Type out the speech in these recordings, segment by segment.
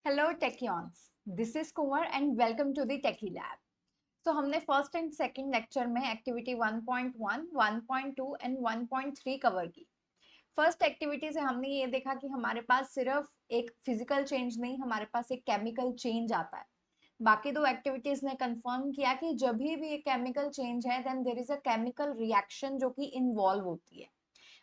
Hello techians, this is Kunwar and welcome to the techy lab. तो हमने first and second lecture में activity 1.1, 1.2 and 1.3 cover की। First activity से हमने ये देखा कि हमारे पास सिर्फ एक फिजिकल चेंज नहीं, हमारे पास एक केमिकल चेंज आता है। बाकी दो एक्टिविटीज ने कंफर्म किया कि जब भी एक केमिकल चेंज है then there is a chemical reaction जो कि इन्वॉल्व होती है।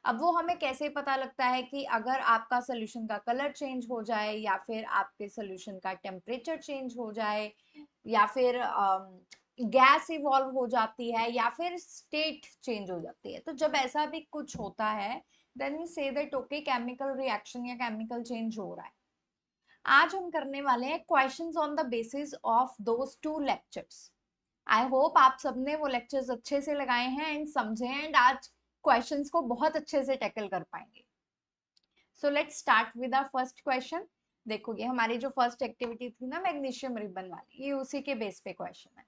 अब वो हमें कैसे पता लगता है कि अगर आपका सोल्यूशन का कलर चेंज हो जाए या फिर आपके सोल्यूशन का टेम्परेचर चेंज हो जाए या फिर गैस इवॉल्व हो जाती है या फिर स्टेट चेंज हो जाती है। तो जब ऐसा भी कुछ होता है then we say that okay chemical reaction या केमिकल चेंज हो रहा है। आज हम करने वाले हैं questions on the basis of those two lectures. I hope आप सबने वो लेक्चर्स अच्छे से लगाए हैं एंड समझे हैं एंड आज क्वेश्चंस को बहुत अच्छे से टैकल कर पाएंगे। So let's start with our first question. देखोगे हमारी जो फर्स्ट एक्टिविटी थी ना मैग्नीशियम रिबन वाली, ये उसी के बेस पे क्वेश्चन है।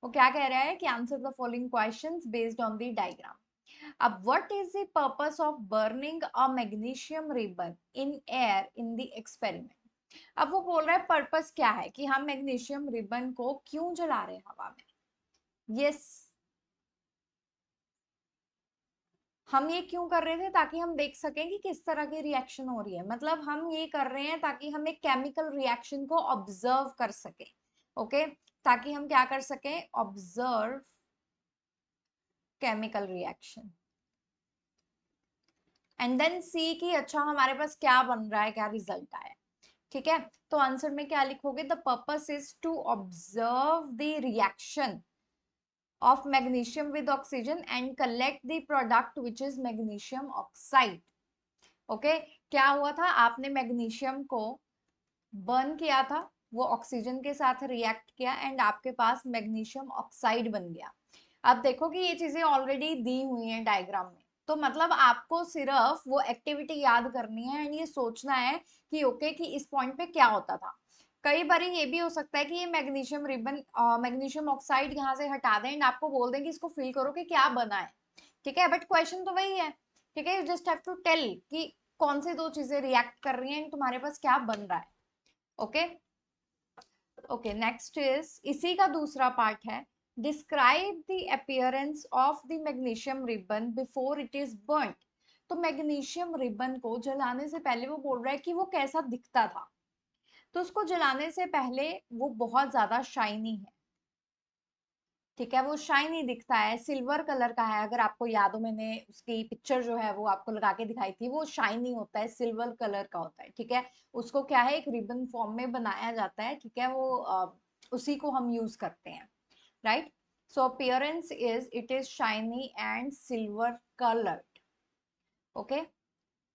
वो क्या कह रहा है कि answer the following questions based on the diagram. अब what is the purpose of burning a magnesium ribbon in air in the experiment. अब वो बोल रहा है पर्पस क्या है कि हम मैग्नीशियम रिबन को क्यों जला रहे हैं हवा में। यस, हम ये क्यों कर रहे थे ताकि हम देख सकें कि किस तरह की रिएक्शन हो रही है। मतलब हम ये कर रहे हैं ताकि हम एक केमिकल रिएक्शन को ऑब्जर्व कर सके। ओके, ताकि हम क्या कर सके, observe chemical reaction and then see कि अच्छा हमारे पास क्या बन रहा है, क्या रिजल्ट आया। ठीक है, तो आंसर में क्या लिखोगे, the purpose is to observe the reaction of magnesium with oxygen and collect the product which is magnesium oxide. Okay, क्या हुआ था, आपने मैग्नीशियम को बर्न किया था, वो ऑक्सीजन के साथ रिएक्ट किया एंड आपके पास मैग्नीशियम ऑक्साइड बन गया। अब देखो कि ये चीजें ऑलरेडी दी हुई हैं डायग्राम में, तो मतलब आपको सिर्फ वो एक्टिविटी याद करनी है एंड ये सोचना है कि ओके कि इस पॉइंट पे क्या होता था। कई बार ये भी हो सकता है कि ये मैग्नीशियम रिबन मैग्नीशियम ऑक्साइड यहाँ से हटा दें एंड आपको बोल दें कि इसको फिल करो कि क्या बना है। ठीक है, बट क्वेश्चन तो वही है। ठीक है, you just have to tell कि कौन सी दो चीजें रिएक्ट कर रही हैं, तुम्हारे पास क्या बन रहा है। ओके ओके, नेक्स्ट इज इसी का दूसरा पार्ट है, describe the appearance of the magnesium ribbon before it is burned. तो मैग्नीशियम रिबन को जलाने से पहले वो बोल रहा है कि वो कैसा दिखता था। तो उसको जलाने से पहले वो बहुत ज्यादा शाइनी है। ठीक है, वो शाइनी दिखता है, सिल्वर कलर का है। अगर आपको याद हो, मैंने उसकी पिक्चर जो है वो आपको लगा के दिखाई थी, वो शाइनी होता है, सिल्वर कलर का होता है। ठीक है, उसको क्या है, एक रिबन फॉर्म में बनाया जाता है। ठीक है, वो उसी को हम यूज करते हैं, right. So appearance is it is shiny and silver coloured. Okay,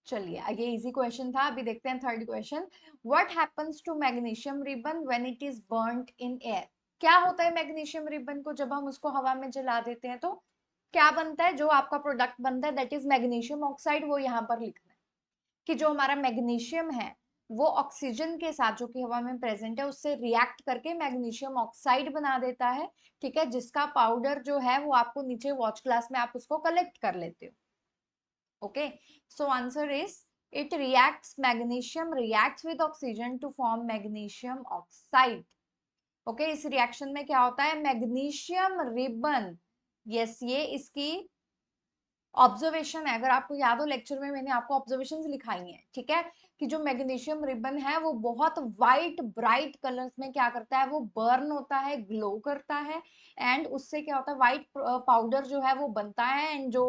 चलिए ये इजी क्वेश्चन था। अभी देखते हैं third question. What happens to magnesium ribbon when it is burned in air. क्या होता है मैग्नीशियम रिबन को जब हम उसको हवा में जला देते हैं, तो क्या बनता है, जो आपका प्रोडक्ट बनता है दैट इज मैग्नीशियम ऑक्साइड। वो यहाँ पर लिखना है कि जो हमारा मैग्नीशियम है वो ऑक्सीजन के साथ जो कि हवा में प्रेजेंट है उससे रिएक्ट करके मैग्नीशियम ऑक्साइड बना देता है। ठीक है, जिसका पाउडर जो है वो आपको नीचे वॉच ग्लास में आप उसको कलेक्ट कर लेते हो। Okay, so answer is it reacts, magnesium reacts with oxygen to form magnesium oxide. Okay, इस रिएक्शन में क्या होता है, मैग्नीशियम रिबन, यस ये इसकी ऑब्जर्वेशन है। अगर आपको याद हो लेक्चर में मैंने आपको ऑब्जर्वेशंस लिखाई हैं। ठीक है, कि जो मैग्नीशियम रिबन है वो बहुत वाइट ब्राइट कलर्स में क्या करता है, वो बर्न होता है, ग्लो करता है एंड उससे क्या होता है, व्हाइट पाउडर जो है वो बनता है एंड जो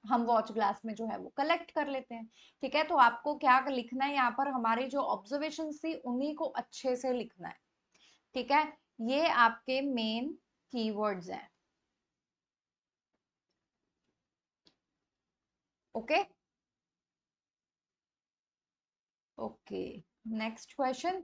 हम वॉच ग्लास में जो है वो कलेक्ट कर लेते हैं। ठीक है, तो आपको क्या लिखना है यहाँ पर, हमारी जो ऑब्जर्वेशन थी उन्हीं को अच्छे से लिखना है। ठीक है, ये आपके मेन कीवर्ड्स हैं। Okay okay, next question,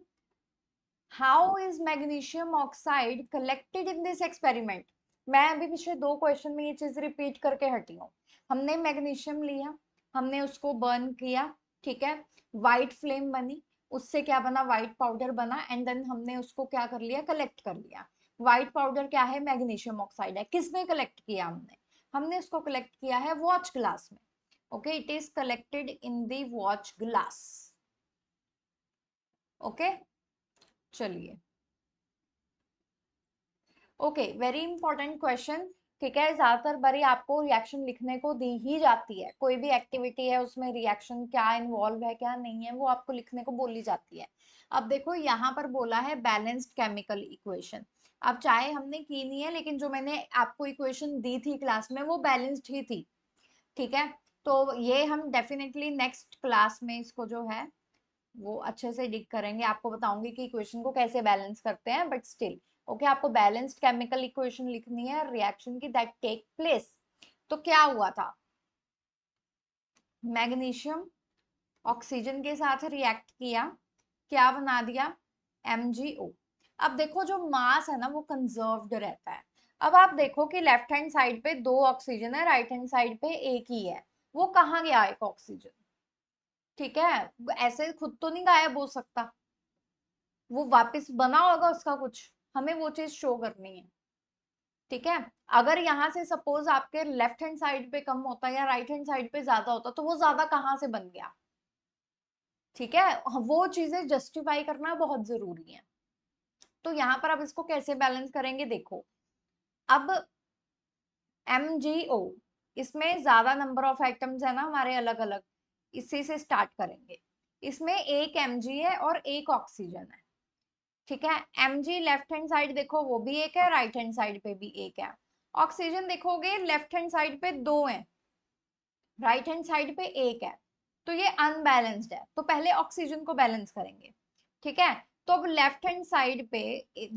how is magnesium oxide collected in this experiment. मैं अभी पिछले दो क्वेश्चन में ये चीज रिपीट करके हटी हूँ। हमने मैग्नीशियम लिया, हमने उसको बर्न किया, ठीक है, व्हाइट फ्लेम बनी, उससे क्या बना, व्हाइट पाउडर बना एंड देन हमने उसको क्या कर लिया, कलेक्ट कर लिया। व्हाइट पाउडर क्या है, मैग्नीशियम ऑक्साइड है। किसमें कलेक्ट किया, हमने हमने उसको कलेक्ट किया है वॉच ग्लास में। Okay, it is collected in the watch glass. Okay, चलिए, ओके, वेरी इंपॉर्टेंट क्वेश्चन। ठीक है, ज्यादातर बारी आपको रिएक्शन लिखने को दी ही जाती है, कोई भी एक्टिविटी है उसमें रिएक्शन क्या इन्वॉल्व है क्या नहीं है वो आपको लिखने को बोली जाती है। अब देखो यहाँ पर बोला है बैलेंस्ड केमिकल इक्वेशन। अब चाहे हमने की नहीं है, लेकिन जो मैंने आपको इक्वेशन दी थी क्लास में वो बैलेंस्ड ही थी। ठीक है, तो ये हम डेफिनेटली नेक्स्ट क्लास में इसको जो है वो अच्छे से डिग करेंगे, आपको बताऊंगी कि इक्वेशन को कैसे बैलेंस करते हैं, बट स्टिल ओके, आपको बैलेंस्ड केमिकल इक्वेशन लिखनी है रिएक्शन की दैट टेक प्लेस। तो क्या हुआ था, मैग्नीशियम ऑक्सीजन के साथ रिएक्ट किया, क्या बना दिया, MgO। अब देखो जो मास है ना वो कंजर्व्ड रहता है। अब आप देखो कि लेफ्ट हैंड साइड पे 2 ऑक्सीजन है, राइट हैंड साइड पे एक ही है, वो कहाँ गया एक ऑक्सीजन। ठीक है, ऐसे खुद तो नहीं गायब हो सकता, वो वापस बना होगा उसका कुछ, हमें वो चीज शो करनी है। ठीक है, अगर यहाँ से सपोज आपके लेफ्ट हैंड साइड पे कम होता या राइट हैंड साइड पे ज्यादा होता तो वो ज्यादा कहाँ से बन गया। ठीक है, वो चीजें जस्टिफाई करना बहुत जरूरी है। तो यहाँ पर अब इसको कैसे बैलेंस करेंगे देखो, अब MgO, इसमें ज्यादा नंबर ऑफ आइटम्स है ना हमारे अलग अलग, इसी से स्टार्ट करेंगे। इसमें एक Mg है और एक ऑक्सीजन है। ठीक है, Mg लेफ्ट हैंड साइड देखो वो भी एक है, राइट हैंड साइड पे भी एक है। ऑक्सीजन देखोगे लेफ्ट हैंड साइड पे 2 है, राइट हैंड साइड पे एक है, तो ये अनबैलेंस्ड है, तो पहले ऑक्सीजन को बैलेंस करेंगे। ठीक है, तो अब लेफ्ट हैंड साइड पे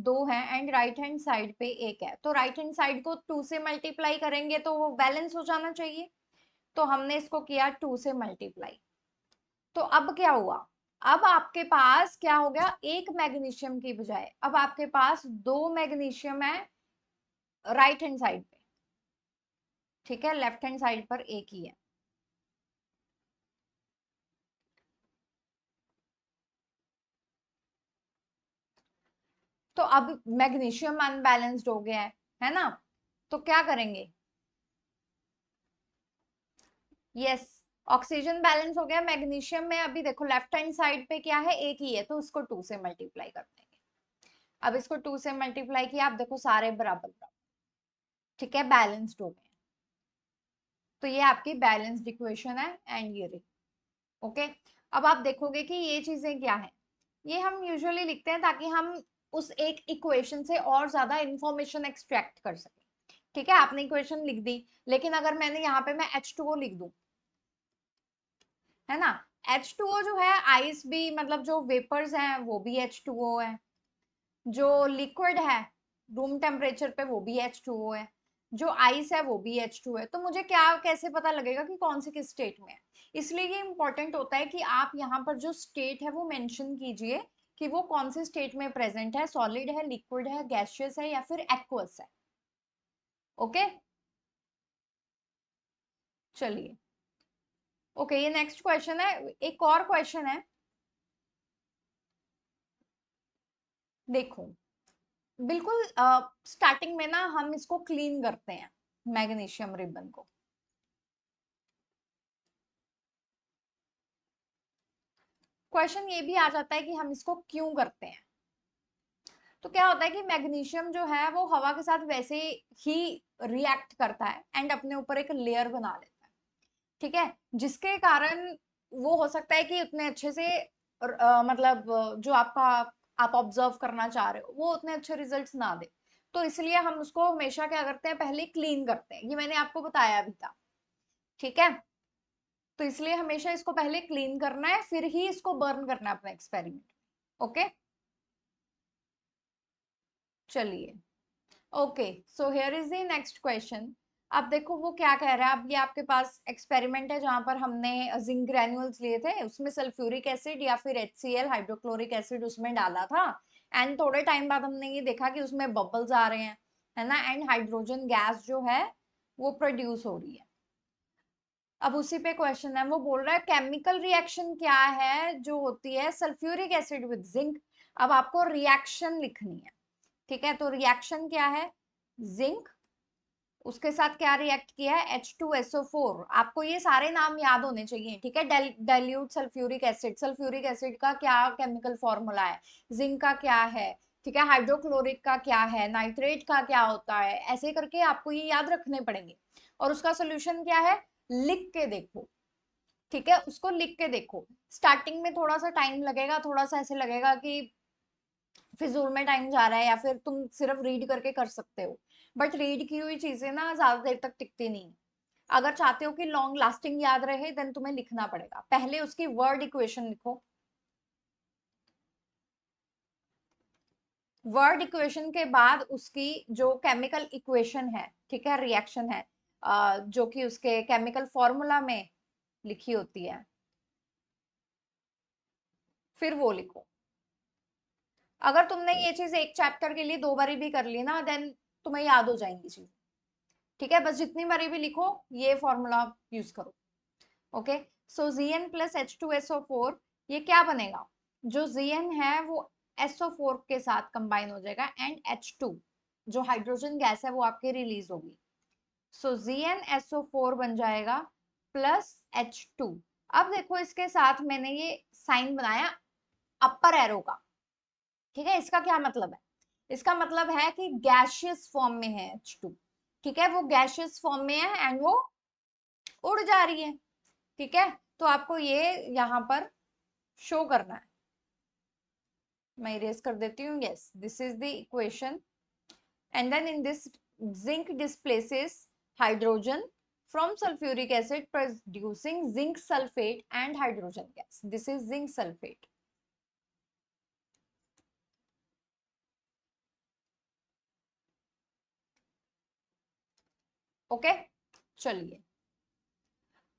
2 है एंड राइट हैंड साइड पे एक है, तो राइट हैंड साइड को 2 से मल्टीप्लाई करेंगे तो वो बैलेंस हो जाना चाहिए। तो हमने इसको किया 2 से मल्टीप्लाई। तो अब क्या हुआ, अब आपके पास क्या हो गया, एक मैग्नीशियम की बजाय अब आपके पास 2 मैग्नीशियम है राइट हैंड साइड पे। ठीक है, लेफ्ट हैंड साइड पर एक ही है। तो अब मैग्नीशियम अनबैलेंस्ड हो गया है ना, तो क्या करेंगे, यस, ऑक्सीजन बैलेंस हो गया, मैग्नीशियम में अभी देखो लेफ्ट हैंड साइड पे क्या है, एक ही है, तो उसको 2 से मल्टीप्लाई कर देंगे। अब इसको 2 से मल्टीप्लाई किया, आप देखो सारे बराबर बराबर। ठीक है, बैलेंस्ड हो गए। तो ये आपकी बैलेंस्ड इक्वेशन है एंड ये रही। ओके, अब आप देखोगे कि ये चीजें क्या है, ये हम यूजुअली लिखते हैं ताकि हम उस एक इक्वेशन से और ज्यादा इंफॉर्मेशन एक्सट्रैक्ट कर सकें। ठीक है, आपने इक्वेशन लिख दी, लेकिन अगर मैंने यहाँ पे मैं H2O लिख दूं, है ना, H2O जो है आइस भी, मतलब जो वेपर्स हैं वो भी H2O है, जो लिक्विड है रूम टेम्परेचर पे वो भी H2O है, जो आइस है वो भी H2 है, तो मुझे क्या कैसे पता लगेगा कि कौन सी किस स्टेट में है। इसलिए ये इंपॉर्टेंट होता है कि आप यहाँ पर जो स्टेट है वो मेंशन कीजिए कि वो कौन सी स्टेट में प्रेजेंट है, सॉलिड है, लिक्विड है, गैसियस है या फिर एक्वस है। ओके, चलिए, ओके, ये नेक्स्ट क्वेश्चन है, एक और क्वेश्चन है, देखो, बिल्कुल स्टार्टिंग में ना हम इसको क्लीन करते हैं मैग्नीशियम रिबन को। क्वेश्चन ये भी आ जाता है कि हम इसको क्यों करते हैं। तो क्या होता है कि मैग्नीशियम जो है वो हवा के साथ वैसे ही रिएक्ट करता है एंड अपने ऊपर एक लेयर बना लेता है। ठीक है, जिसके कारण वो हो सकता है कि उतने अच्छे से मतलब जो आपका आप ऑब्जर्व करना चाह रहे हो वो उतने अच्छे रिजल्ट्स ना दे। तो इसलिए हम उसको हमेशा क्या करते हैं, पहले क्लीन करते हैं, ये मैंने आपको बताया भी था। ठीक है, तो इसलिए हमेशा इसको पहले क्लीन करना है फिर ही इसको बर्न करना है अपना एक्सपेरिमेंट। ओके, चलिए, okay, so here is the next question. अब देखो वो क्या कह रहा है, अब ये आपके पास एक्सपेरिमेंट है जहां पर हमने जिंक ग्रैन्यूल्स लिए थे, उसमें सल्फ्यूरिक एसिड या फिर HCl हाइड्रोक्लोरिक एसिड उसमें डाला था, एंड थोड़े टाइम बाद हमने ये देखा कि उसमें बबल्स आ रहे हैं, है ना, एंड हाइड्रोजन गैस जो है वो प्रोड्यूस हो रही है। अब उसी पे क्वेश्चन है, वो बोल रहा है केमिकल रिएक्शन क्या है जो होती है सल्फ्यूरिक एसिड विद जिंक। अब आपको रिएक्शन लिखनी है। ठीक है, तो रिएक्शन क्या है, जिंक उसके साथ क्या रिएक्ट किया है, H2SO4। आपको ये सारे नाम याद होने चाहिए, ठीक है। Dilute sulphuric acid, sulphuric acid का क्या केमिकल फॉर्मूला है, जिंक का क्या है, ठीक है, हाइड्रोक्लोरिक का क्या है, नाइट्रेट का क्या होता है, ऐसे करके आपको ये याद रखने पड़ेंगे। और उसका सोल्यूशन क्या है, लिख के देखो, ठीक है, उसको लिख के देखो। स्टार्टिंग में थोड़ा सा टाइम लगेगा, थोड़ा सा ऐसे लगेगा कि फिजूल में टाइम जा रहा है, या फिर तुम सिर्फ रीड करके कर सकते हो, बट रीड की हुई चीजें ना ज्यादा देर तक टिकती नहीं। अगर चाहते हो कि लॉन्ग लास्टिंग याद रहे, देन तुम्हें लिखना पड़ेगा, पहले उसकी वर्ड इक्वेशन लिखो। वर्ड इक्वेशन के बाद उसकी जो केमिकल इक्वेशन है, ठीक है, रिएक्शन है, जो कि उसके केमिकल फॉर्मूला में लिखी होती है, फिर वो लिखो। अगर तुमने ये चीज एक चैप्टर के लिए 2 बारी भी कर ली ना, देन तुम्हें याद हो जाएंगी चीज, ठीक है। बस जितनी बारी भी लिखो, ये फॉर्मूला यूज करो। ओके, सो Zn प्लस H2SO4, ये क्या बनेगा, जो Zn है वो SO4 के साथ कंबाइन हो जाएगा, एंड H2 जो हाइड्रोजन गैस है वो आपके रिलीज होगी। सो ZnSO4 बन जाएगा प्लस H2। अब देखो इसके साथ मैंने ये साइन बनाया अपर एरो का, ठीक है। इसका क्या मतलब है, इसका मतलब है कि गैशियस फॉर्म में है H2, ठीक है, वो गैशियस फॉर्म में है एंड वो उड़ जा रही है, ठीक है। तो आपको ये यहाँ पर शो करना है। मैं इरेज कर देती हूँ, yes, this is the equation, and then in this zinc displaces hydrogen from sulfuric acid producing zinc sulfate and hydrogen gas. This is zinc sulfate. Okay, चलिए।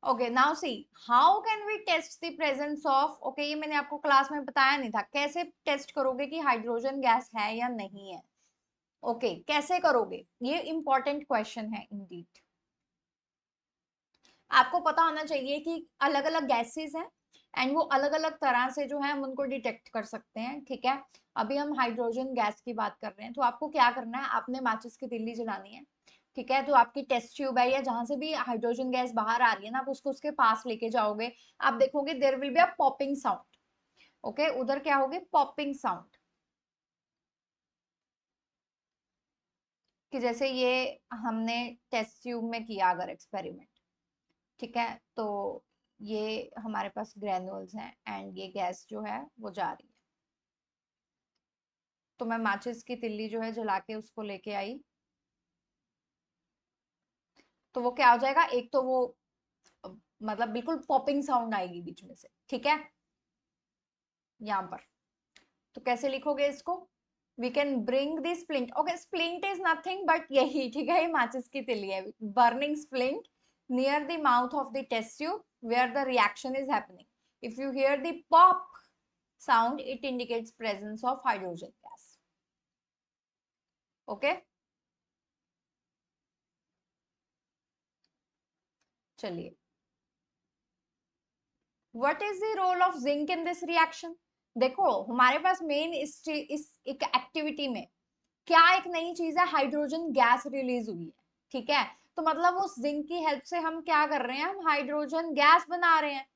Okay, now see how can we test the presence of, okay, ये मैंने आपको class में बताया नहीं था, कैसे test करोगे कि हाइड्रोजन गैस है या नहीं है। ओके, कैसे करोगे, ये इंपॉर्टेंट क्वेश्चन है इंडीड। आपको पता होना चाहिए कि अलग अलग गैसेस हैं एंड वो अलग अलग तरह से जो है हम उनको डिटेक्ट कर सकते हैं, ठीक है। अभी हम हाइड्रोजन गैस की बात कर रहे हैं, तो आपको क्या करना है, आपने माचिस की तिल्ली जलानी है, ठीक है। तो आपकी टेस्ट ट्यूब है या जहां से भी हाइड्रोजन गैस बाहर आ रही है ना, आप उसको उसके पास लेके जाओगे, आप देखोगे there will be a popping sound. Okay, उधर क्या होगी, पॉपिंग साउंड, कि जैसे ये हमने टेस्ट ट्यूब में किया अगर एक्सपेरिमेंट, ठीक है, तो ये हमारे पास ग्रेन्यूल्स हैं एंड ये गैस जो है वो जा रही है। तो मैं माचिस की तिल्ली जो है जला के उसको लेके आई, तो वो क्या हो जाएगा, एक तो वो अ, मतलब बिल्कुल पॉपिंग साउंड आएगी बीच में से, ठीक है, यहाँ पर। तो कैसे लिखोगे इसको, we can bring the splint. Okay, splint is nothing but यही, ठीक है, ये माचिस की तिल्ली है, burning splint near the mouth of the test tube where the reaction is happening. If you hear the pop sound, it indicates presence of hydrogen gas. Okay, चलिए, what is the role of zinc in this reaction। देखो हमारे पास main इस एक activity में क्या एक नई चीज है, हाइड्रोजन गैस रिलीज हुई है, ठीक है। तो मतलब उस जिंक की हेल्प से हम क्या कर रहे हैं, हम हाइड्रोजन गैस बना रहे हैं।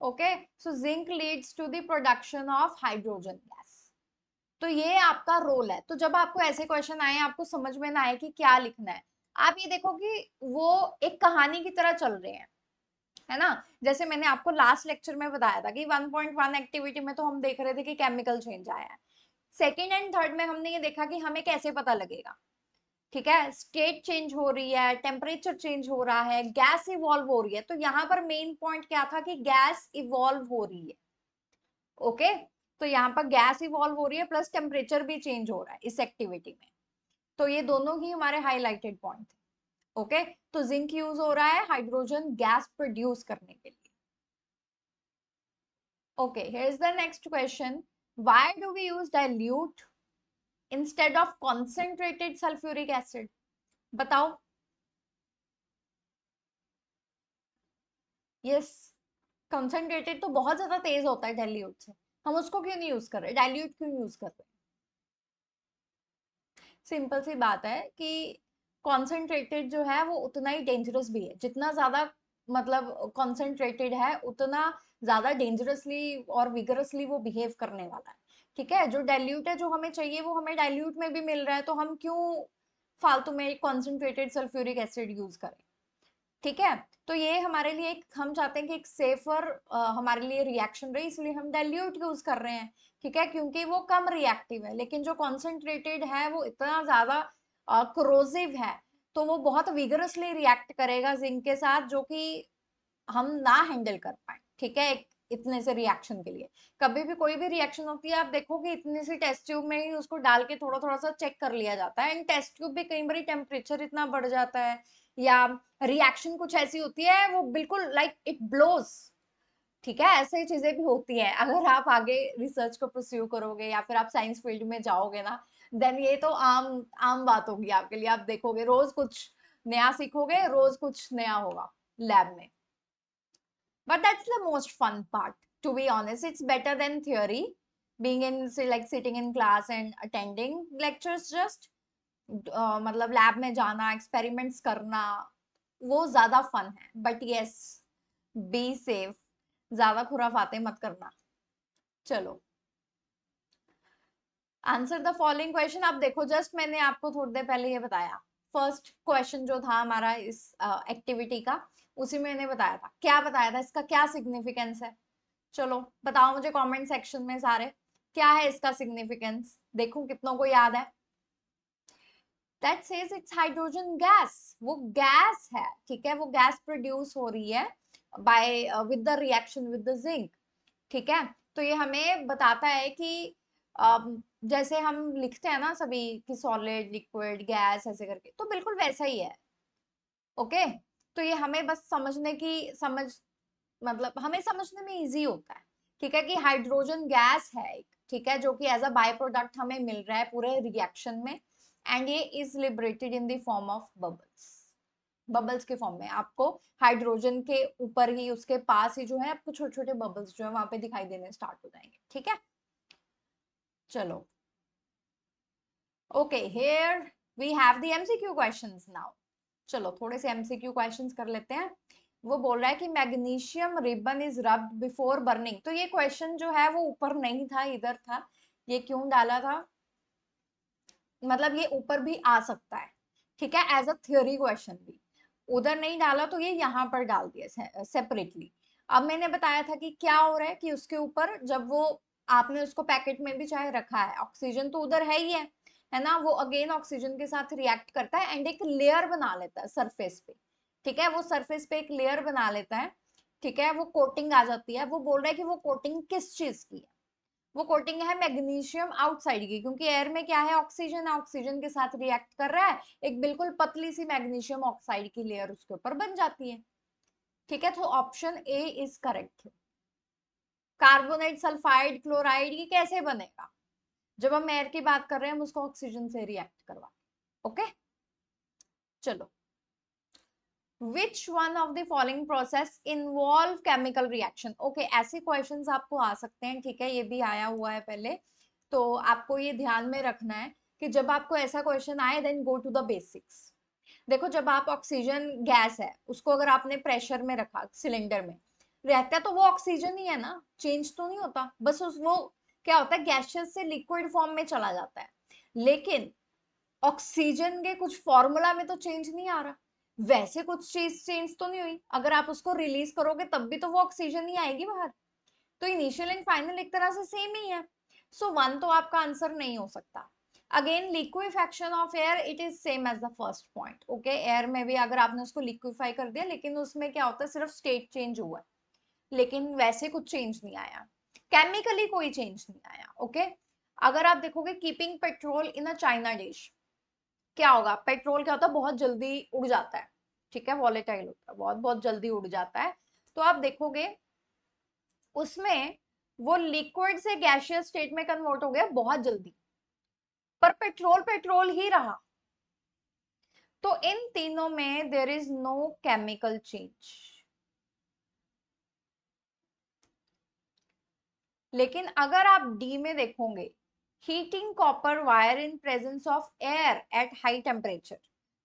Okay, so zinc leads to the production of hydrogen gas. तो ये आपका रोल है। तो जब आपको ऐसे क्वेश्चन आए, आपको समझ में ना आए कि क्या लिखना है, आप ये देखो कि वो एक कहानी की तरह चल रहे हैं, है ना। जैसे मैंने आपको लास्ट लेक्चर में बताया था कि 1.1 एक्टिविटी में तो हम देख रहे थे कि केमिकल चेंज आया है, सेकेंड एंड थर्ड में हमने ये देखा कि हमें कैसे पता लगेगा, ठीक है, स्टेट चेंज हो रही है, टेम्परेचर चेंज हो रहा है, गैस इवॉल्व हो रही है। तो यहाँ पर मेन पॉइंट क्या था कि गैस इवॉल्व हो रही है। ओके, तो यहाँ पर गैस इवॉल्व हो रही है प्लस टेम्परेचर भी चेंज हो रहा है इस एक्टिविटी में। तो ये दोनों ही हमारे हाईलाइटेड पॉइंट थे। ओके, तो जिंक यूज हो रहा है हाइड्रोजन गैस प्रोड्यूस करने के लिए। Okay, here is the next question, why do we use dilute instead of concentrated sulphuric acid. बताओ। यस, कॉन्सेंट्रेटेड तो बहुत ज्यादा तेज होता है डाइल्यूट से, हम उसको क्यों नहीं यूज कर रहे, डाइल्यूट क्यों यूज कर रहे हैं। सिंपल सी बात है कि कॉन्सेंट्रेटेड जो है वो उतना ही डेंजरस भी है। जितना ज्यादा मतलब कॉन्सेंट्रेटेड है उतना ज्यादा डेंजरसली और विगरसली वो बिहेव करने वाला है। ठीक है, जो डाइल्यूट है, जो हमें चाहिए वो हमें डाइल्यूट में भी मिल रहा है, तो हम क्यों फालतू में कॉन्सेंट्रेटेड सल्फ्यूरिक एसिड यूज करें। ठीक है, तो ये हमारे लिए एक, हम चाहते हैं कि एक सेफर हमारे लिए रिएक्शन रहे, इसलिए हम डाइल्यूट यूज कर रहे हैं। ठीक है, क्योंकि वो कम रिएक्टिव है। लेकिन जो कॉन्सेंट्रेटेड है वो इतना ज्यादा क्रोजिव है, तो वो बहुत विगरसली रिएक्ट करेगा जिंक के साथ, जो कि हम ना हैंडल कर पाए। ठीक है, एक इतने से रिएक्शन के लिए कभी भी कोई भी रिएक्शन होती है, आप देखोगे इतनी सी टेस्ट ट्यूब में ही उसको डाल के थोड़ा थोड़ा सा चेक कर लिया जाता है। एंड टेस्ट ट्यूब भी कई बार टेम्परेचर इतना बढ़ जाता है, या रिएक्शन कुछ ऐसी होती है वो बिल्कुल लाइक इट ब्लोज। ठीक है, ऐसे चीजें भी होती है। अगर आप आगे रिसर्च को परस्यू करोगे या फिर आप साइंस फील्ड में जाओगे ना, देन ये तो आम आम बात होगी आपके लिए। आप देखोगे रोज कुछ नया सीखोगे, रोज कुछ नया होगा लैब में। But that's the most fun part. To be honest, it's better than theory. Being in, say, like sitting in class and attending lectures, just मतलब लैब में जाना, एक्सपेरिमेंट्स करना, वो ज्यादा फन है। बट यस, बी सेफ, ज्यादा खुराफाते मत करना। चलो, आंसर द फॉलोइंग क्वेश्चन। आप देखो, जस्ट मैंने आपको थोड़ी देर पहले ये बताया, फर्स्ट क्वेश्चन जो था हमारा इस एक्टिविटी का, उसी में मैंने बताया था। क्या बताया था, इसका क्या सिग्निफिकेंस है? चलो बताओ मुझे कमेंट सेक्शन में सारे, क्या है इसका सिग्निफिकेंस, देखूं कितनों को याद है। That says it's hydrogen gas, वो गैस है। ठीक है, वो गैस प्रोड्यूस हो रही है by with the reaction with the zinc. ठीक है, तो ये हमें बताता है कि जैसे हम लिखते हैं ना सभी कि सॉलिड, लिक्विड, गैस ऐसे करके, तो बिल्कुल वैसा ही है। ओके, तो ये हमें बस समझने की समझ, मतलब हमें समझने में इजी होता है। ठीक है, कि हाइड्रोजन गैस है एक, ठीक है, जो कि एज अ बाय प्रोडक्ट हमें मिल रहा है पूरे रिएक्शन में। एंड ये is liberated in the form of bubbles. Bubbles के फॉर्म में आपको हाइड्रोजन के ऊपर ही, उसके पास ही जो है आपको छोटे छोटे बबल्स जो है वहां पे दिखाई देने स्टार्ट हो जाएंगे। ठीक है, चलो, okay, here we have the MCQ questions now. चलो थोड़े से एमसीक्यू क्वेश्चंस कर लेते हैं। वो बोल रहा है कि magnesium ribbon is rubbed before burning. तो ये क्वेश्चन जो है वो ऊपर नहीं था, इधर था। ये क्यों डाला था, मतलब ये ऊपर भी आ सकता है। ठीक है, एज अ थ्योरी क्वेश्चन भी। उधर नहीं डाला तो ये यहाँ पर डाल दिया सेपरेटली। अब मैंने बताया था कि क्या हो रहा है कि उसके ऊपर जब वो, आपने उसको पैकेट में भी चाहे रखा है, ऑक्सीजन तो उधर है ना, वो अगेन ऑक्सीजन के साथ रिएक्ट करता है एंड एक लेयर बना लेता है सरफेस पे। ठीक है, वो सरफेस पे एक लेयर बना लेता है। ठीक है, वो कोटिंग आ जाती है। वो बोल रहा है कि वो कोटिंग किस चीज की है, वो कोटिंग है मैग्नीशियम आउटसाइड की, क्योंकि एयर में क्या है, ऑक्सीजन, ऑक्सीजन के साथ रिएक्ट कर रहा है, एक बिल्कुल पतली सी मैग्नीशियम ऑक्साइड की लेयर उसके ऊपर बन जाती है। ठीक है, तो option A is correct. Carbonate, sulphide, chloride, ये कैसे बनेगा? जब हम एयर की बात कर रहे हैं हम उसको ऑक्सीजन से रिएक्ट करवा। ओके, चलो, Which one of the following process involve chemical reaction? Okay, ऐसे क्वेश्चंस आपको आ सकते हैं। ठीक है, ये भी आया हुआ है पहले, तो आपको ये ध्यान में रखना है कि जब आपको ऐसा क्वेश्चन आए, then go to the basics. देखो, जब आप ऑक्सीजन गैस है उसको अगर आपने प्रेशर में रखा, सिलेंडर में रहता है, तो वो ऑक्सीजन ही है ना, चेंज तो नहीं होता। बस उस वो क्या होता है, गैसेस से लिक्विड फॉर्म में चला जाता है। लेकिन ऑक्सीजन के कुछ फॉर्मूला में तो चेंज नहीं आ रहा, वैसे कुछ चीज चेंज तो नहीं हुई। अगर आप उसको रिलीज करोगे तब भी तो वो ऑक्सीजन ही आएगी बाहर। तो इनिशियल एंड फाइनल एक तरह से सेम ही है। सो वन तो आपका आंसर नहीं हो सकता। Again, liquefaction of air, it is same as the first point. Okay, air में भी अगर आपने उसको लिक्विफाई कर दिया, लेकिन उसमें क्या होता है, सिर्फ स्टेट चेंज हुआ है, लेकिन वैसे कुछ चेंज नहीं आया, केमिकली कोई चेंज नहीं आया। ओके, अगर आप देखोगे keeping petrol in a China dish, क्या होगा, पेट्रोल क्या होता है, बहुत जल्दी उड़ जाता है। ठीक है, वॉलेटाइल होता है, बहुत बहुत जल्दी उड़ जाता है। तो आप देखोगे उसमें वो लिक्विड से गैसियस स्टेट में कन्वर्ट हो गया बहुत जल्दी, पर पेट्रोल पेट्रोल ही रहा। तो इन तीनों में there is no chemical change. लेकिन अगर आप डी में देखोगे, heating copper wire in presence of air at high temperature,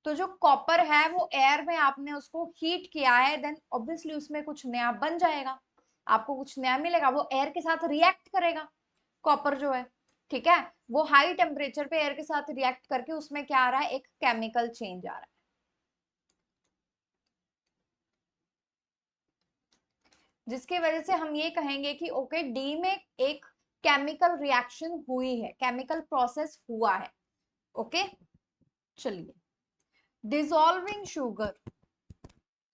तो जो कॉपर है वो एयर में आपने उसको हीट किया है, देन ऑब्वियसली उसमें कुछ नया बन जाएगा, आपको कुछ नया मिलेगा, वो एयर के साथ रिएक्ट करेगा कॉपर जो है, ठीक है। वो हाई टेम्परेचर पे एयर के साथ रिएक्ट करके उसमें क्या आ रहा है, एक केमिकल चेंज आ रहा है, जिसकी वजह से हम ये कहेंगे कि ओके डी में एक केमिकल रिएक्शन हुई है, केमिकल प्रोसेस हुआ है। ओके चलिए, डिसॉल्विंग शुगर,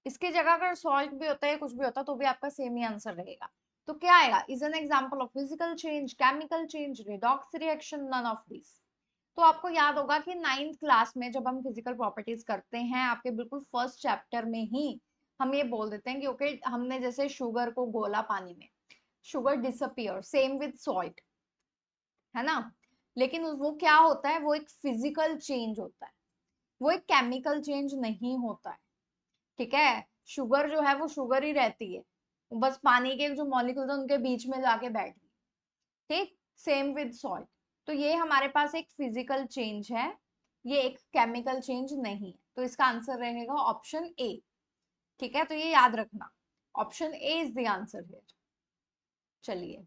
इसकी जगह अगर सॉल्ट भी होता है कुछ भी होता तो भी आपका सेम ही आंसर रहेगा। तो क्या आएगा, is an example of physical change, chemical change, redox reaction, none of this. तो आपको याद होगा कि 9th क्लास में जब हम फिजिकल प्रॉपर्टीज करते हैं, आपके बिल्कुल फर्स्ट चैप्टर में ही हम ये बोल देते हैं कि ओके हमने जैसे शुगर को घोला पानी में, sugar disappear, same with salt, है ना। लेकिन वो क्या होता है, वो एक फिजिकल चेंज होता है, वो एक केमिकल चेंज नहीं होता है, ठीक है। शुगर जो है वो शुगर ही रहती है, बस पानी के जो मॉलिक्यूल्स हैं उनके बीच में जाके बैठ गई, ठीक। Same with salt. तो ये हमारे पास एक फिजिकल चेंज है, ये एक केमिकल चेंज नहीं है, तो इसका आंसर रहेगा ऑप्शन ए, ठीक है। तो ये याद रखना, option A is the answer here. चलिए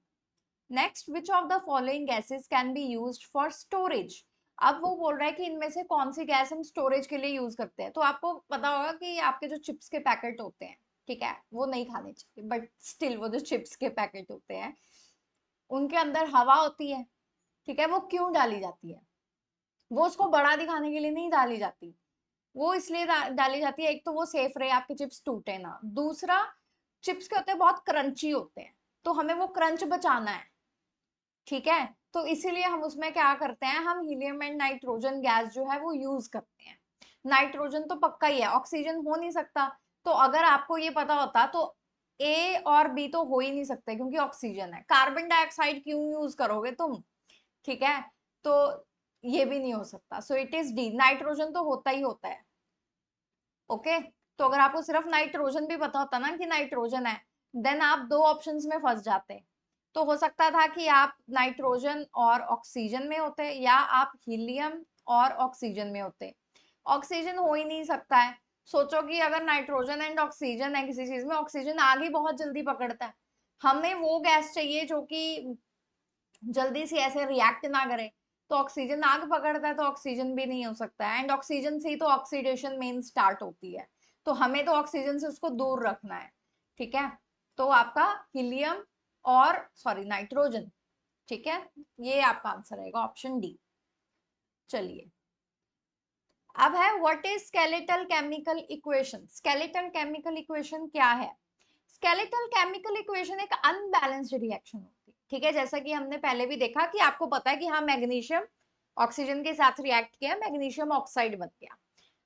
next, which of the following gases can be used for storage. अब वो बोल रहा है कि इनमें से कौन सी गैस हम स्टोरेज के लिए यूज करते हैं। तो आपको पता होगा कि आपके जो चिप्स के पैकेट होते हैं, ठीक है, वो नहीं खाने चाहिए, बट स्टिल वो जो चिप्स के पैकेट होते हैं उनके अंदर हवा होती है, ठीक है। वो क्यों डाली जाती है, वो उसको बड़ा दिखाने के लिए नहीं डाली जाती, वो इसलिए डाली जाती है, एक तो वो सेफ रहे, आपके चिप्स टूटे ना, दूसरा चिप्स के होते हैं बहुत क्रंची होते हैं, तो हमें वो क्रंच बचाना है, ठीक है। तो इसीलिए हम उसमें क्या करते हैं, हम हीलियम एंड नाइट्रोजन गैस जो है वो यूज करते हैं। नाइट्रोजन तो पक्का ही है, ऑक्सीजन हो नहीं सकता। तो अगर आपको ये पता होता तो ए और बी तो हो ही नहीं सकते, क्योंकि ऑक्सीजन है। कार्बन डाइऑक्साइड क्यों यूज करोगे तुम, ठीक है। तो ये भी नहीं हो सकता, so it is D, nitrogen तो होता ही होता है। ओके, तो अगर आपको सिर्फ नाइट्रोजन भी पता होता ना कि नाइट्रोजन है, देन आप दो ऑप्शंस में फंस जाते। तो हो सकता था कि आप नाइट्रोजन और ऑक्सीजन में होते, या आप हीलियम और ऑक्सीजन में होते। ऑक्सीजन हो ही नहीं सकता है। सोचो कि अगर नाइट्रोजन एंड ऑक्सीजन है किसी चीज में, ऑक्सीजन आग ही बहुत जल्दी पकड़ता है, हमें वो गैस चाहिए जो कि जल्दी से ऐसे रिएक्ट ना करे। तो ऑक्सीजन आग पकड़ता है, तो ऑक्सीजन भी नहीं हो सकता है, एंड ऑक्सीजन से ही तो ऑक्सीडेशन मेन स्टार्ट होती है, तो हमें तो ऑक्सीजन से उसको दूर रखना है, ठीक है। तो आपका हीलियम और सॉरी नाइट्रोजन, ठीक है, ये आपका आंसर रहेगा ऑप्शन डी। चलिए अब है what is skeletal chemical equation. Skeletal chemical equation क्या है, स्केलेटल केमिकल इक्वेशन एक अनबैलेंस्ड रिएक्शन होती है, ठीक है। जैसा कि हमने पहले भी देखा कि आपको पता है कि हाँ मैग्नीशियम ऑक्सीजन के साथ रिएक्ट किया, मैग्नीशियम ऑक्साइड बन गया।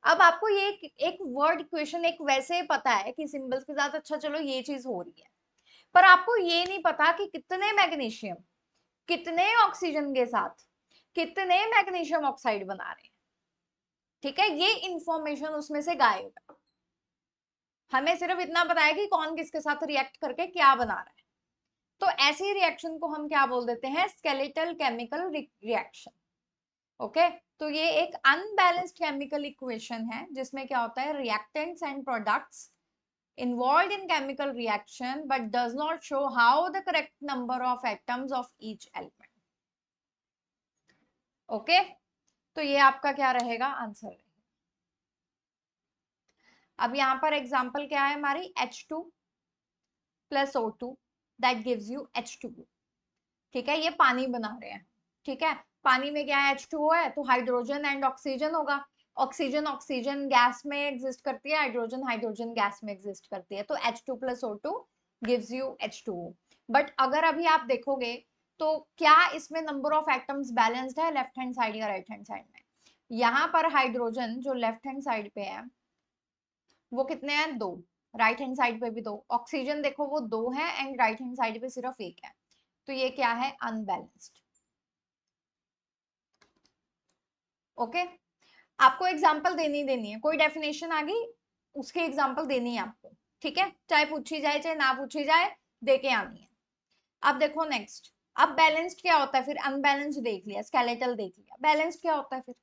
अब आपको ये एक वर्ड इक्वेशन एक वैसे पता है कि सिंबल्स के साथ, अच्छा चलो ये चीज हो रही है, पर आपको ये नहीं पता कि कितने मैग्नीशियम कितने ऑक्सीजन के साथ कितने मैग्नीशियम ऑक्साइड बना रहे हैं, ठीक है। ये इंफॉर्मेशन उसमें से गायब है, हमें सिर्फ इतना पता है कि कौन किसके साथ रिएक्ट करके क्या बना रहा है। तो ऐसी रिएक्शन को हम क्या बोल देते हैं, स्केलेटल केमिकल रिएक्शन। ओके, तो ये एक अनबैलेंस्ड केमिकल इक्वेशन है जिसमें क्या होता है, reactants and products involved in chemical reaction but does not show how the correct number of atoms of each element. Okay, तो ये आपका क्या रहेगा आंसर। अब यहाँ पर एग्जांपल क्या है हमारी, H2 plus O2 that gives you H2O, ठीक है। ये पानी बना रहे हैं, ठीक है। पानी में क्या है, H2O है, तो हाइड्रोजन एंड ऑक्सीजन होगा। ऑक्सीजन ऑक्सीजन गैस में एग्जिस्ट करती है, हाइड्रोजन हाइड्रोजन गैस में एग्जिस्ट करती है, तो H2 plus O2 gives you H2O। But अगर अभी आप देखोगे तो क्या इसमें नंबर ऑफ एटम्स बैलेंस्ड है लेफ्ट हैंड साइड या राइट हैंड साइड में। यहाँ पर हाइड्रोजन जो लेफ्ट हैंड साइड पे है वो कितने हैं, दो, राइट हैंड साइड पे भी दो। ऑक्सीजन देखो वो दो है एंड राइट हैंड साइड पे सिर्फ एक है, तो ये क्या है, अनबैलेंस्ड। ओके, आपको एग्जांपल देनी है, कोई डेफिनेशन आ गई उसकी एग्जांपल देनी है आपको, ठीक है, चाहे पूछी जाए चाहे ना पूछी जाए, देके आनी है। अब देखो नेक्स्ट, अब बैलेंस्ड क्या होता है, फिर अनबैलेंस्ड देख लिया, स्केलेटल देख लिया, बैलेंस्ड क्या होता है फिर।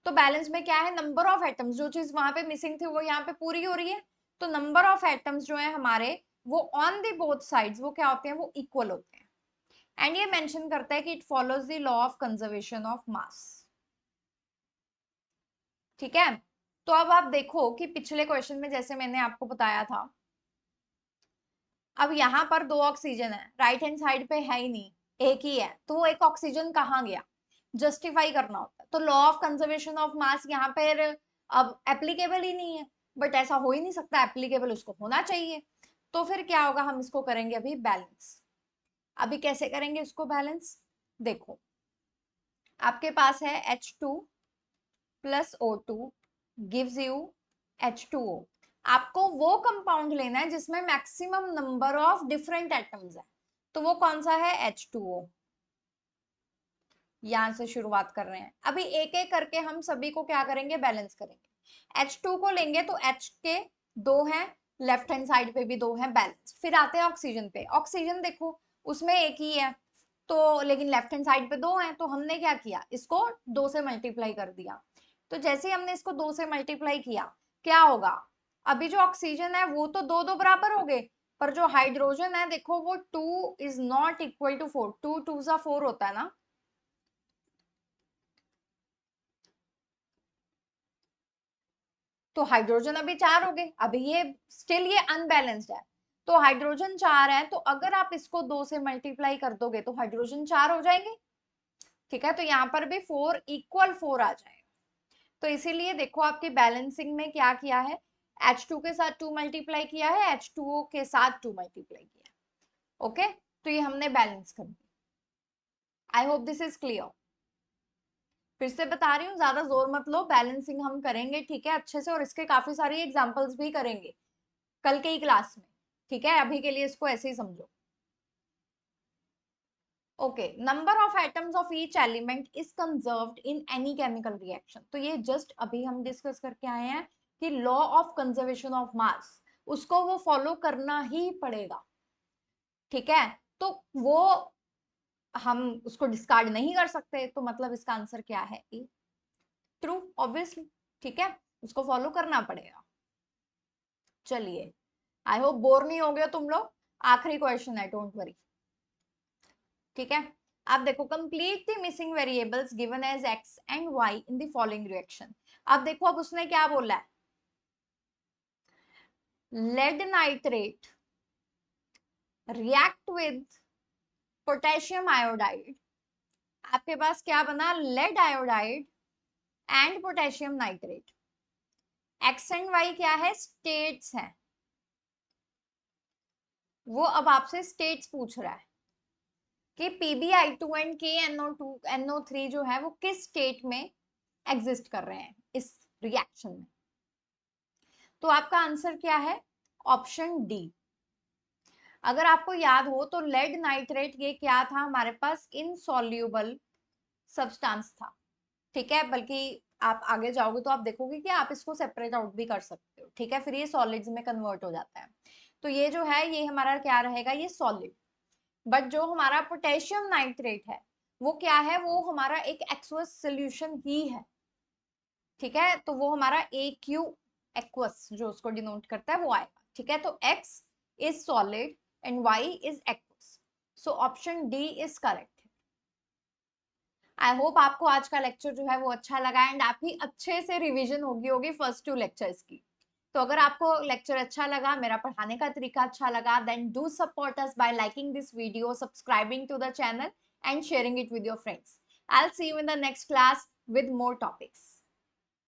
तो बैलेंस में क्या है, नंबर ऑफ एटम्स, जो चीज वहां पे मिसिंग थी वो यहाँ पे पूरी हो रही है। तो नंबर ऑफ एटम्स जो है हमारे वो ऑन दी बोथ साइड्स वो क्या होते हैं, वो इक्वल होते हैं। एंड ये मेंशन करता है कि it follows the law of conservation of mass. ठीक है, तो अब आप देखो कि पिछले क्वेश्चन में जैसे मैंने आपको बताया था, अब यहाँ पर 2 ऑक्सीजन है, राइट हैंड साइड पे है ही नहीं, एक ही है, तो वो एक ऑक्सीजन कहाँ गया, जस्टिफाई करना होता है। तो law of conservation of mass यहाँ पर अब एप्लीकेबल ही नहीं है, बट ऐसा हो ही नहीं सकता, एप्लीकेबल उसको होना चाहिए। तो फिर क्या होगा, हम इसको करेंगे अभी बैलेंस। अभी कैसे करेंगे इसको बैलेंस, देखो आपके पास है H2 plus O2 gives you H2O। आपको वो कंपाउंड लेना है जिसमें maximum number of different atoms है, तो वो कौन सा है, H2O। यहां से शुरुआत कर रहे हैं, अभी एक एक करके हम सभी को क्या करेंगे, बैलेंस करेंगे। H2 को लेंगे तो H के 2 हैं, लेफ्ट हैंड साइड पे भी 2 हैं, बैलेंस। फिर आते हैं ऑक्सीजन पे, ऑक्सीजन देखो उसमें एक ही है, तो लेकिन लेफ्ट हैंड साइड पे 2 हैं, तो हमने क्या किया, इसको 2 से मल्टीप्लाई कर दिया। तो जैसे ही हमने इसको 2 से मल्टीप्लाई किया, क्या होगा, अभी जो ऑक्सीजन है वो तो 2 2 बराबर हो गए, पर जो हाइड्रोजन है देखो वो 2 इज नॉट इक्वल टू 4, 2 2 सा 4 होता है ना, तो हाइड्रोजन अभी 4 हो गए, अभी ये स्टिल ये अनबैलेंस्ड है। तो हाइड्रोजन 4 है, तो अगर आप इसको 2 से मल्टीप्लाई कर दोगे तो हाइड्रोजन 4 हो जाएंगे। ठीक है, तो यहाँ पर भी 4 इक्वल 4 आ जाएगा। तो इसीलिए देखो आपकी बैलेंसिंग में क्या किया है, H2 के साथ 2 मल्टीप्लाई किया है, H2O के साथ 2 मल्टीप्लाई किया है। ओके, तो ये हमने बैलेंस कर दिया। I hope this is clear. फिर से बता रही हूँ, ज्यादा जोर मत लो, बैलेंसिंग हम करेंगे ठीक है अच्छे से, और इसके काफी सारी एग्जांपल्स भी करेंगे कल के ही क्लास में। ठीक है, अभी के लिए इसको ऐसे ही समझो। Okay, number of atoms of each element is conserved in any chemical reaction. तो ये जस्ट अभी हम डिस्कस करके आए हैं कि law of conservation of mass, उसको वो फॉलो करना ही पड़ेगा। ठीक है, तो वो हम उसको डिस्कार्ड नहीं कर सकते, तो मतलब इसका आंसर क्या है, ए, ट्रू ऑब्वियसली। ठीक है, उसको फॉलो करना पड़ेगा। चलिए, आई होप बोर नहीं हो गए तुम लोग, आखिरी क्वेश्चन है, डोंट वरी। ठीक है, आप देखो, complete the missing variables given as X and Y in the following reaction. अब देखो, अब उसने क्या बोला है, lead nitrate react with potassium iodide. आपके पास क्या बना, lead iodide and potassium nitrate. X and Y क्या है, स्टेट्स हैं, वो अब आपसे स्टेट्स पूछ रहा है कि PbI2 एंड KNO2NO3 जो है वो किस स्टेट में एग्जिस्ट कर रहे हैं इस रिएक्शन में। तो आपका आंसर क्या है, ऑप्शन डी। अगर आपको याद हो तो लेड नाइट्रेट ये क्या था, हमारे पास इनसॉल्यूबल सब्सटेंस था। ठीक है, बल्कि आप आगे जाओगे तो आप देखोगे कि आप इसको सेपरेट आउट भी कर सकते हो। ठीक है, फिर ये सॉलिड्स में कन्वर्ट हो जाता है। तो ये जो है ये हमारा क्या रहेगा, ये सॉलिड। बट जो हमारा पोटेशियम नाइट्रेट है वो क्या है, वो हमारा एक एक्वस सोल्यूशन ही है। ठीक है, तो वो हमारा AQ एक्वस जो उसको डिनोट करता है वो आएगा। ठीक है, तो X is solid and Y is aqueous, so option D is correct. I hope आपको आज का लेक्चर जो है वो अच्छा लगा एंड आपकी अच्छे से रिवीजन होगी फर्स्ट 2 लेक्चर्स की। तो अगर आपको लेक्चर अच्छा लगा, मेरा पढ़ाने का तरीका अच्छा लगा, then do support us by liking this video, subscribing to the channel and sharing it with your friends. I will see you in the next class with more topics.